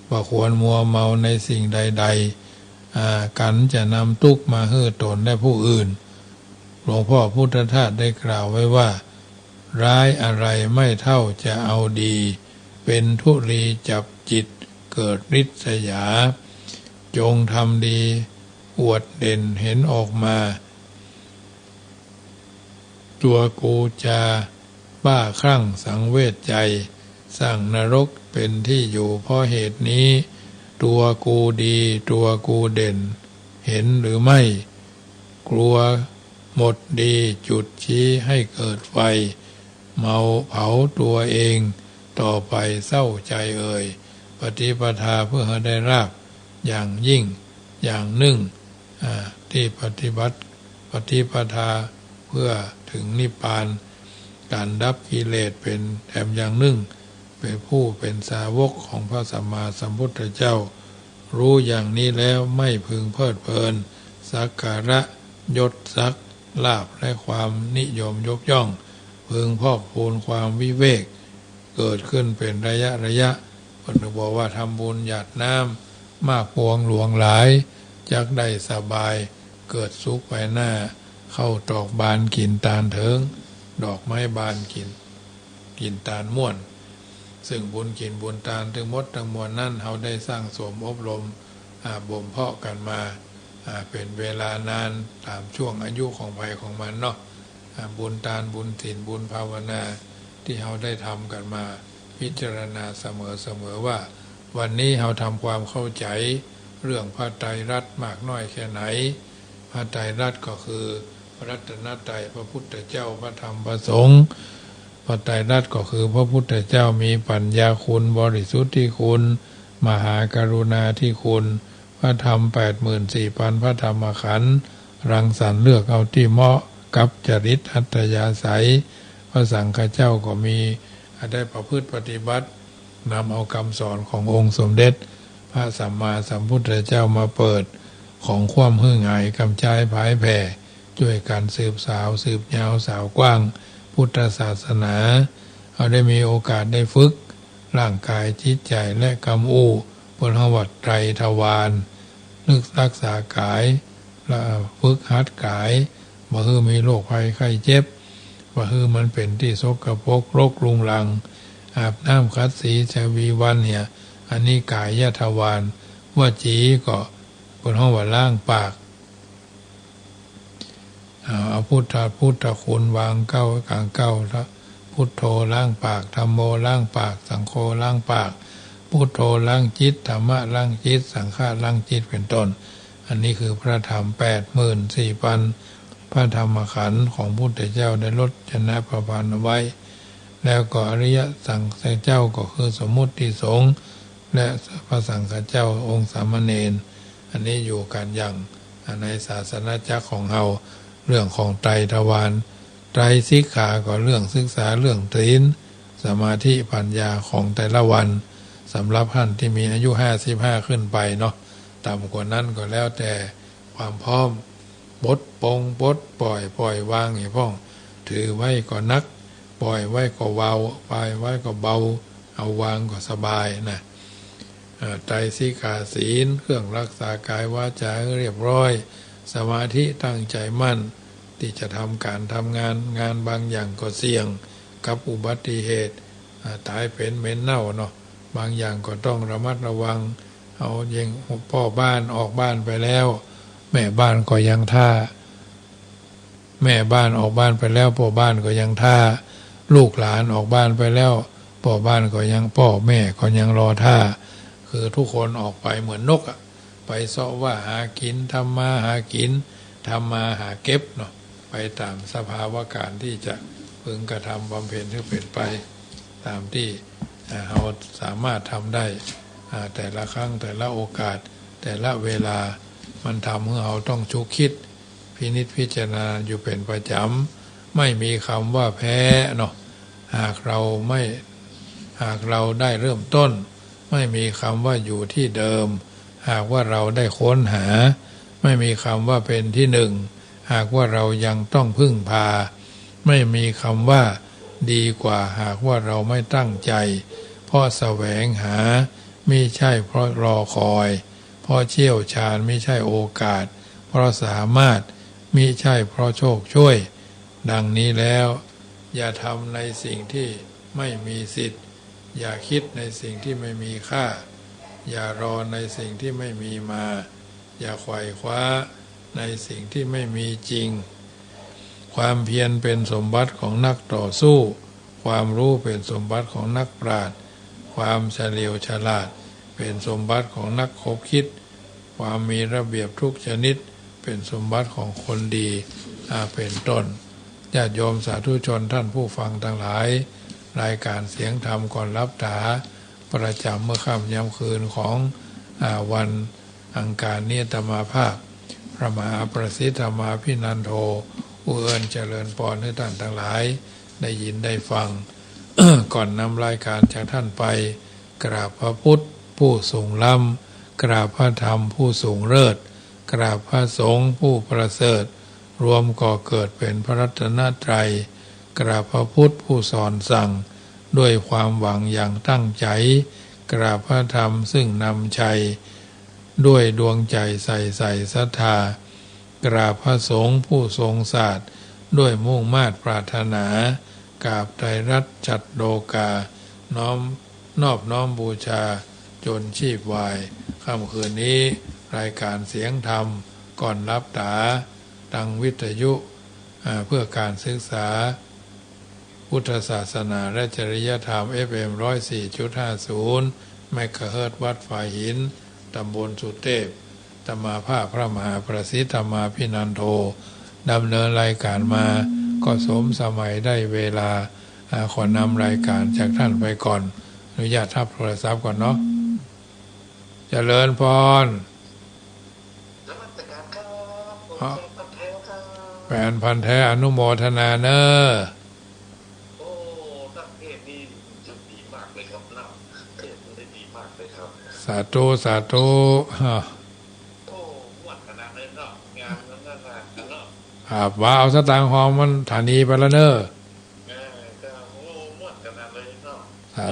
บ่ควรมัวเมาในสิ่งใดๆกันจะนำทุกข์มาให้ตนและผู้อื่นหลวงพ่อพุทธทาสได้กล่าวไว้ว่าร้ายอะไรไม่เท่าจะเอาดีเป็นธุลีจับจิตเกิดริษยาจงทำดีอวดเด่นเห็นออกมาตัวกูจะบ้าคลั่งสังเวชใจสร้างนรกเป็นที่อยู่เพราะเหตุนี้ตัวกูดีตัวกูเด่นเห็นหรือไม่กลัวหมดดีจุดชี้ให้เกิดไฟเมาเผาตัวเองต่อไปเศร้าใจปฏิปทาเพื่อให้ได้ราบอย่างยิ่งอย่างหนึ่งที่ปฏิปทาเพื่อถึงนิพพานการดับกิเลสเป็นแถมอย่างหนึ่งเป็นผู้เป็นสาวกของพระสัมมาสัมพุทธเจ้ารู้อย่างนี้แล้วไม่พึงเพลิดเพลินสักการะยศศักดิ์ลาภและความนิยมยกย่องพึงพอกพูนความวิเวกเกิดขึ้นเป็นระยะคนบอกว่าทำบุญหยาดน้ำมากพวงหลวงหลายจักได้สบายเกิดสุขไปหน้าเข้าดอกบานกินตาลเถิงดอกไม้บานกินตาลม่วนซึ่งบุญกินบุญตาลทั้งหมดทั้งมวลนั่นเขาได้สร้างสมอบรมบ่มเพาะกันมาเป็นเวลานานตามช่วงอายุของภัยของมันเนาะบุญทานบุญศีลบุญภาวนาที่เขาได้ทำกันมาพิจารณาเสมอว่าวันนี้เขาทำความเข้าใจเรื่องพระไตรรัตน์มากน้อยแค่ไหนพระไตรรัตน์ก็คือพระรัตนตรัยพระพุทธเจ้าพระธรรมพระสงฆ์พระไตรรัตน์ก็คือพระพุทธเจ้ามีปัญญาคุณบริสุทธิคุณมหากรุณาธิคุณพระธรรม 84,000 พระธรรมขันธ์รังสรรค์เลือกเอาที่เหมาะกับจริตอัตยาศัยพระสังฆเจ้าก็มีได้ประพฤติปฏิบัตินำเอาคำสอนขององค์สมเด็จพระสัมมาสัมพุทธเจ้ามาเปิดของความหึ่งหายกำจายผายแผ่ช่วยกันสืบยาวสาวกว้างพุทธศาสนาเอาได้มีโอกาสได้ฝึกร่างกายจิตใจและกรรมบนหวัดไตรทวารนึกรักษากายและฝึกหัดกายบ่คือมีโรคภัยไข้เจ็บบ่คือมันเป็นที่สกปรกรกรุงรังอาบน้ำคัดสีชวีวันเนี่ยอันนี้กายยทวารว่าจีก็บนห้องว่าล่างปากเอาพุทธคุณวางเก้ากลางเก้าพุทโธล้างปากธัมโมล้างปากสังโฆล้างปาก พุทโธล้างจิตธรรมะล้างจิตสังฆะล้างจิตเป็นต้นอันนี้คือพระธรรม 84,000 พระธรรมขันธ์ของพุทธเจ้าได้ลดชนะประพันธ์ไว้แล้วก็อริยสังฆเจ้าก็คือสมมุติสงฆ์และพระสังฆเจ้าองค์สามเณรอันนี้อยู่กันอย่างในศาสนาจักรของเราเรื่องของไตรทวารไตรสิกขาก็เรื่องศึกษาเรื่องศีลสมาธิปัญญาของแต่ละวันสำหรับท่านที่มีอายุ55ขึ้นไปเนาะต่ำกว่านั้นก็แล้วแต่ความพร้อมปลดปล่อยวางอย่างพ้องถือไว้ก็นักปล่อยไว้ก็เบาปล่อยไว้ก็เบาเอาวางก็สบายนะไตรสิกขาศีลเครื่องรักษากายวาจาเรียบร้อยสมาธิตั้งใจมั่นที่จะทำการทำงานบางอย่างก็เสี่ยงกับอุบัติเหตุตายเป็นเหม็นเน่าเนาะบางอย่างก็ต้องระมัดระวังเอายิงพ่อบ้านออกบ้านไปแล้วแม่บ้านก็ยังท่าแม่บ้านออกบ้านไปแล้วพ่อบ้านก็ยังท่าลูกหลานออกบ้านไปแล้วพ่อบ้านก็ยังพ่อแม่ก็ยังรอท่าคือทุกคนออกไปเหมือนนกไปเสาะว่าหากินทำมาหากินทำมาหาเก็บเนาะไปตามสภาวะการที่จะพึงกระทำบำเพ็ญที่เป็นไปตามที่เราสามารถทำได้แต่ละครั้งแต่ละโอกาสแต่ละเวลามันทำให้เราต้องชุกคิดพินิจพิจารณาอยู่เป็นประจำไม่มีคำว่าแพ้เนาะหากเราได้เริ่มต้นไม่มีคำว่าอยู่ที่เดิมหากว่าเราได้ค้นหาไม่มีคำว่าเป็นที่หนึ่งหากว่าเรายังต้องพึ่งพาไม่มีคำว่าดีกว่าหากว่าเราไม่ตั้งใจเพราะแสวงหาไม่ใช่เพราะรอคอยเพราะเชี่ยวชาญไม่ใช่โอกาสเพราะสามารถมิใช่เพราะโชคช่วยดังนี้แล้วอย่าทำในสิ่งที่ไม่มีสิทธิ์อย่าคิดในสิ่งที่ไม่มีค่าอย่ารอในสิ่งที่ไม่มีมาอย่าไขว่คว้าในสิ่งที่ไม่มีจริงความเพียรเป็นสมบัติของนักต่อสู้ความรู้เป็นสมบัติของนักปราชญ์ความเฉลียวฉลาดเป็นสมบัติของนักคบคิดความมีระเบียบทุกชนิดเป็นสมบัติของคนดีเป็นต้นญาติโยมสาธุชนท่านผู้ฟังทั้งหลายรายการเสียงธรรมก่อนรับตาประจำเมื่อค่ำยามคืนของวันอังคารนี้อาตมาภาพพระมหาประสิทธิ์ธรรมาภินันโทผู้เอิญเจริญพรให้ท่านทั้งหลายได้ยินได้ฟัง ก่อนนำรายการจากท่านไปกราบพระพุทธผู้สูงล้ำกราบพระธรรมผู้สูงเลิศกราบพระสงฆ์ผู้ประเสริฐรวมก่อเกิดเป็นพระรัตนตรัยกราบพระพุทธผู้สอนสั่งด้วยความหวังอย่างตั้งใจกราบพระธรรมซึ่งนำชัยด้วยดวงใจใส่ศรัทธากราบพระสงฆ์ผู้ทรงศาสตร์ด้วยมุ่งมา่ปรารถนากราบไตรรัตน์จัดโลกาน้อมน้อมบูชาจนชีพวายค่ำคืนนี้รายการเสียงธรรมก่อนรับตาดังวิทยุเพื่อการศึกษาพุทธศาสนาและจริยธรรม FM 104.50 เมกะเฮิรตซ์วัดฝ่ายหินตำบลสุเทพธรรมาภาพพระมหาประสิทธิ์ธรรมาภินันโทดำเนินรายการมาก็สมสมัยได้เวลาขอนำรายการจากท่านไปก่อนอนุญาตทับโทรศัพท์ก่อนเนาะเจริญพรแฟนพันธุ์แท้อนุโมทนาเนอ
โอ้นักเทศนี่จะดีมากเลยครับนักเทศได้ดีมากเลยครับ
สาธุ
โอ้หวดขนาดเลยเนาะงานนั้นน่ะเนาะ
ครับว่าเอาสตางค์หอมมันฐานีไปแล้วเนอ
ก็โอ้หวดขนาดเลยเนาะ
สา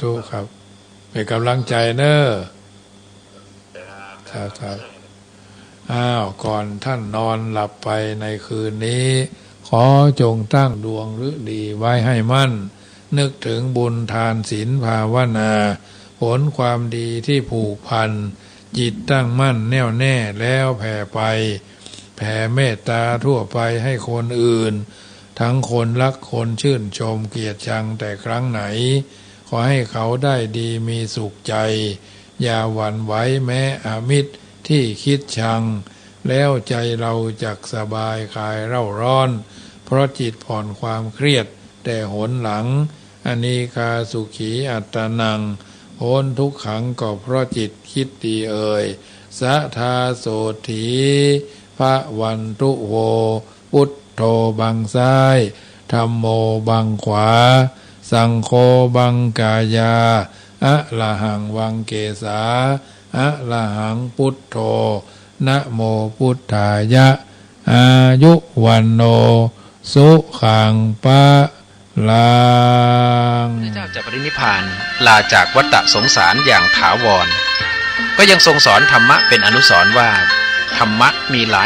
ธุครับเป็นกำลังใจเนอครับก่อนท่านนอนหลับไปในคืนนี้ขอจงตั้งดวงฤดีไว้ให้มั่นนึกถึงบุญทานศีลภาวนาผลความดีที่ผูกพันจิตตั้งมั่นแน่วแน่แล้วแผ่ไปแผ่เมตตาทั่วไปให้คนอื่นทั้งคนรักคนชื่นชมเกลียดชังแต่ครั้งไหนข อให้เขาได้ดีมีสุขใจ อย่าหวั่นไหวแม้อามิตรที่คิดชัง แล้วใจเราจักสบายคลายเร่าร้อน เพราะจิตผ่อนความเครียดแต่หนหลังอนีคาสุขีอัตตนังโหนทุกขังก็เพราะจิตคิดดีเอ่ยสะทาโสถีพระวันตุโวพุทโธบังซ้ายธัมโมบังขวาสังโฆบังกายาอะระหังวังเกสาอะระหังพุทโธนะโมพุทธายะอายุวันโนสุขังปะลัง
พระเจ้าจะปรินิพพานลาจากวัฏสงสารอย่างถาวรก็ยังทรงสอนธรรมะเป็นอนุสรณ์ว่าธรรมะมีหลาย